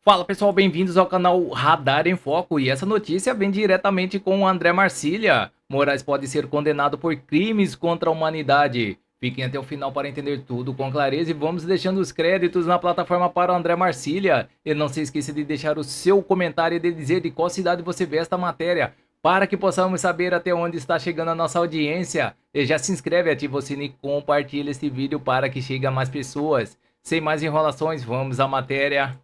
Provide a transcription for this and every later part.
Fala pessoal, bem-vindos ao canal Radar em Foco e essa notícia vem diretamente com o André Marcília. Moraes pode ser condenado por crimes contra a humanidade. Fiquem até o final para entender tudo com clareza e vamos deixando os créditos na plataforma para o André Marcília. E não se esqueça de deixar o seu comentário e de dizer de qual cidade você vê esta matéria, para que possamos saber até onde está chegando a nossa audiência. E já se inscreve, ativa o sininho e compartilha este vídeo para que chegue a mais pessoas. Sem mais enrolações, vamos à matéria.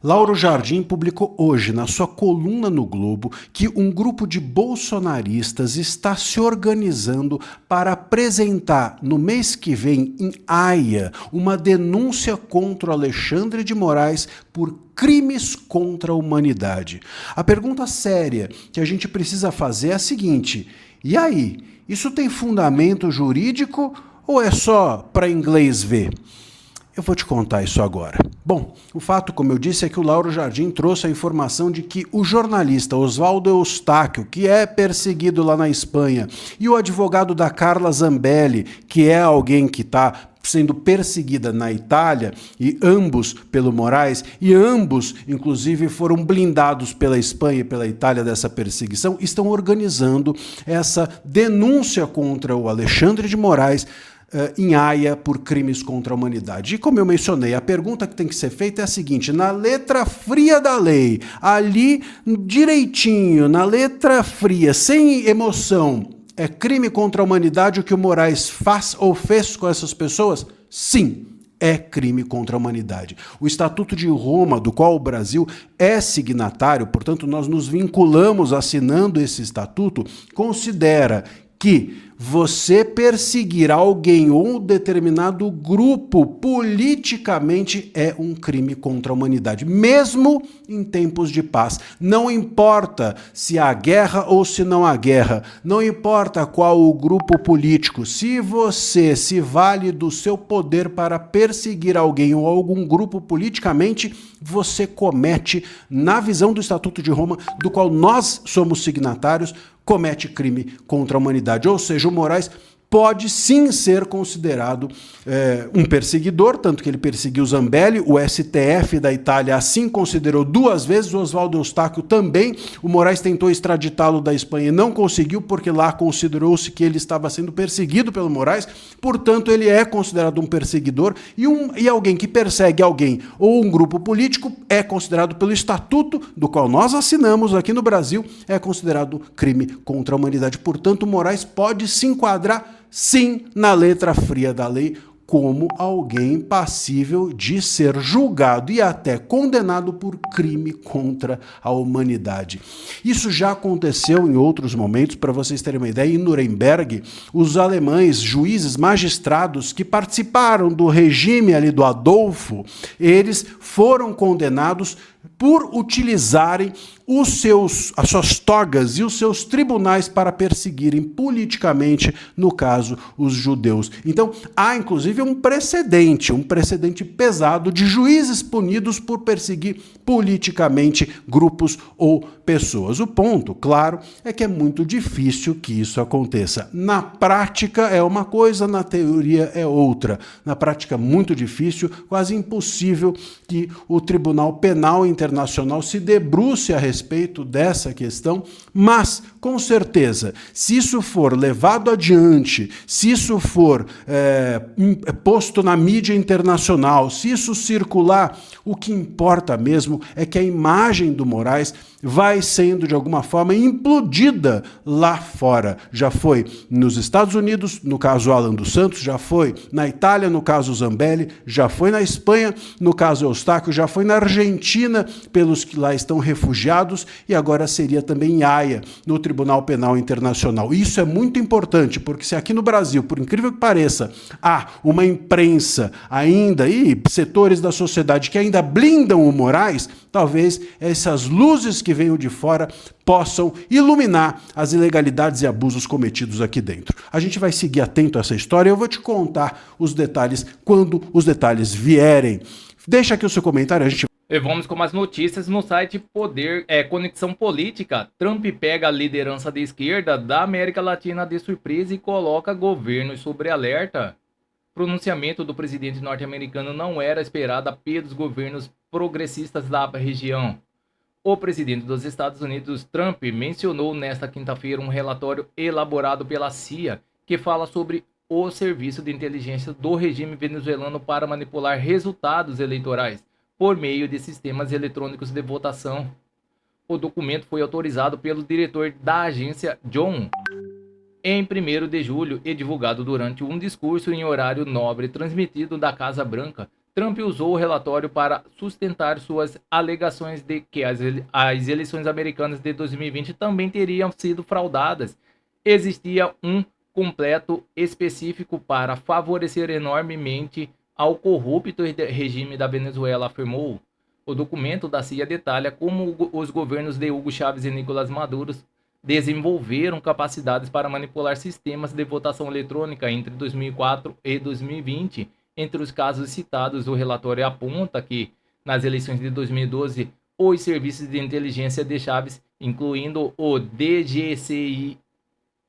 Lauro Jardim publicou hoje, na sua coluna no Globo, que um grupo de bolsonaristas está se organizando para apresentar no mês que vem, em Haia, uma denúncia contra o Alexandre de Moraes por crimes contra a humanidade. A pergunta séria que a gente precisa fazer é a seguinte: e aí? Isso tem fundamento jurídico ou é só para inglês ver? Eu vou te contar isso agora. Bom, o fato, como eu disse, é que o Lauro Jardim trouxe a informação de que o jornalista Oswaldo Eustáquio, que é perseguido lá na Espanha, e o advogado da Carla Zambelli, que é alguém que está sendo perseguida na Itália, e ambos pelo Moraes, e ambos, inclusive, foram blindados pela Espanha e pela Itália dessa perseguição, estão organizando essa denúncia contra o Alexandre de Moraes em Haia por crimes contra a humanidade. E como eu mencionei, a pergunta que tem que ser feita é a seguinte: na letra fria da lei, ali direitinho, na letra fria, sem emoção, é crime contra a humanidade o que o Moraes faz ou fez com essas pessoas? Sim. É crime contra a humanidade. O Estatuto de Roma, do qual o Brasil é signatário, portanto, nós nos vinculamos assinando esse estatuto, considera que você perseguir alguém ou um determinado grupo politicamente é um crime contra a humanidade, mesmo em tempos de paz. Não importa se há guerra ou se não há guerra, não importa qual o grupo político, se você se vale do seu poder para perseguir alguém ou algum grupo politicamente, você comete, na visão do Estatuto de Roma, do qual nós somos signatários, comete crime contra a humanidade. Ou seja, o Moraes pode sim ser considerado um perseguidor, tanto que ele perseguiu Zambelli, o STF da Itália assim considerou 2 vezes, o Oswaldo Eustáquio também. O Moraes tentou extraditá-lo da Espanha e não conseguiu, porque lá considerou-se que ele estava sendo perseguido pelo Moraes, portanto ele é considerado um perseguidor, e alguém que persegue alguém ou um grupo político é considerado pelo Estatuto, do qual nós assinamos aqui no Brasil, é considerado crime contra a humanidade. Portanto, o Moraes pode se enquadrar sim na letra fria da lei como alguém passível de ser julgado e até condenado por crime contra a humanidade. Isso já aconteceu em outros momentos. Para vocês terem uma ideia, em Nuremberg, os alemães, juízes, magistrados que participaram do regime ali do Adolfo, eles foram condenados por utilizarem as suas togas e os seus tribunais para perseguirem politicamente, no caso, os judeus. Então, há inclusive um precedente pesado de juízes punidos por perseguir politicamente grupos ou pessoas. O ponto, claro, é que é muito difícil que isso aconteça. Na prática é uma coisa, na teoria é outra. Na prática, muito difícil, quase impossível que o Tribunal Penal Internacional se debruce a respeito dessa questão, mas, com certeza, se isso for levado adiante, se isso for posto na mídia internacional, se isso circular, o que importa mesmo é que a imagem do Moraes vai sendo, de alguma forma, implodida lá fora. Já foi nos Estados Unidos, no caso Alan dos Santos, já foi na Itália, no caso Zambelli, já foi na Espanha, no caso Eustáquio, já foi na Argentina, pelos que lá estão refugiados, e agora seria também em Haia, no Tribunal Penal Internacional. Isso é muito importante, porque se aqui no Brasil, por incrível que pareça, há uma imprensa ainda e setores da sociedade que ainda blindam o Moraes, talvez essas luzes que venham de fora possam iluminar as ilegalidades e abusos cometidos aqui dentro. A gente vai seguir atento a essa história e eu vou te contar os detalhes quando os detalhes vierem. Deixa aqui o seu comentário, a gente... E vamos com mais notícias no site Poder, Conexão Política. Trump pega a liderança de esquerda da América Latina de surpresa e coloca governos sob alerta. pronunciamento do presidente norte-americano não era esperado pelos governos progressistas da região. O presidente dos Estados Unidos, Trump, mencionou nesta quinta-feira um relatório elaborado pela CIA que fala sobre o serviço de inteligência do regime venezuelano para manipular resultados eleitorais por meio de sistemas eletrônicos de votação. O documento foi autorizado pelo diretor da agência John em 1º de julho e divulgado durante um discurso em horário nobre transmitido da Casa Branca. Trump usou o relatório para sustentar suas alegações de que as eleições americanas de 2020 também teriam sido fraudadas. Existia um completo específico para favorecer enormemente ao corrupto regime da Venezuela, afirmou. O documento da CIA detalha como os governos de Hugo Chávez e Nicolás Maduro desenvolveram capacidades para manipular sistemas de votação eletrônica entre 2004 e 2020. Entre os casos citados, o relatório aponta que, nas eleições de 2012, os serviços de inteligência de Chávez, incluindo o DGCIM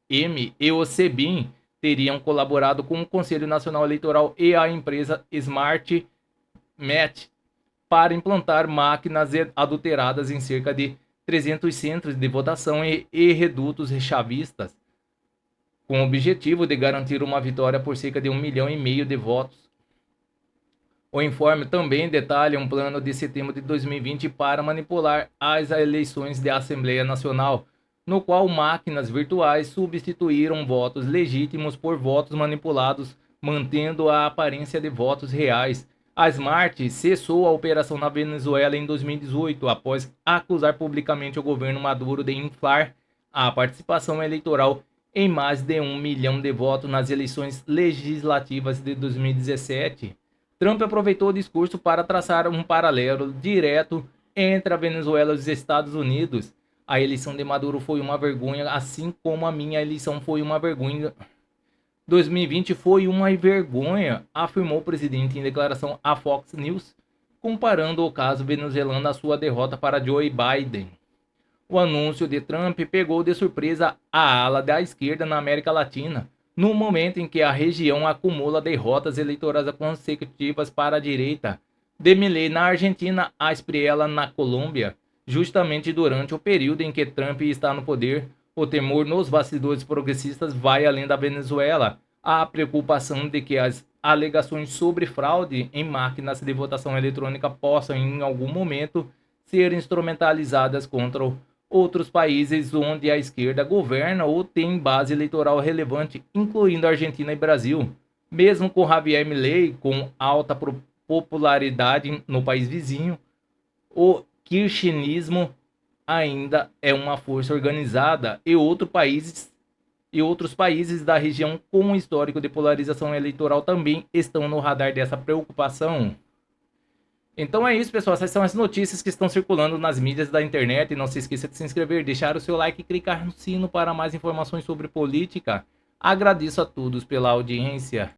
e o SEBIN, teriam colaborado com o Conselho Nacional Eleitoral e a empresa Smart Match para implantar máquinas adulteradas em cerca de 300 centros de votação e redutos chavistas, com o objetivo de garantir uma vitória por cerca de 1,5 milhão de votos. O informe também detalha um plano de setembro de 2020 para manipular as eleições da Assembleia Nacional, no qual máquinas virtuais substituíram votos legítimos por votos manipulados, mantendo a aparência de votos reais. A Smart cessou a operação na Venezuela em 2018, após acusar publicamente o governo Maduro de inflar a participação eleitoral em mais de 1 milhão de votos nas eleições legislativas de 2017. Trump aproveitou o discurso para traçar um paralelo direto entre a Venezuela e os Estados Unidos. A eleição de Maduro foi uma vergonha, assim como a minha eleição foi uma vergonha. 2020 foi uma vergonha, afirmou o presidente em declaração à Fox News, comparando o caso venezuelano à sua derrota para Joe Biden. O anúncio de Trump pegou de surpresa a ala da esquerda na América Latina, no momento em que a região acumula derrotas eleitorais consecutivas para a direita. De Milei na Argentina a Espriella na Colômbia, justamente durante o período em que Trump está no poder. O temor nos bastidores progressistas vai além da Venezuela. Há a preocupação de que as alegações sobre fraude em máquinas de votação eletrônica possam, em algum momento, ser instrumentalizadas contra outros países onde a esquerda governa ou tem base eleitoral relevante, incluindo Argentina e Brasil. Mesmo com Javier Milei com alta popularidade no país vizinho, o kirchnerismo ainda é uma força organizada e outros países da região com um histórico de polarização eleitoral também estão no radar dessa preocupação. Então é isso, pessoal. Essas são as notícias que estão circulando nas mídias da internet. E não se esqueça de se inscrever, deixar o seu like e clicar no sino para mais informações sobre política. Agradeço a todos pela audiência.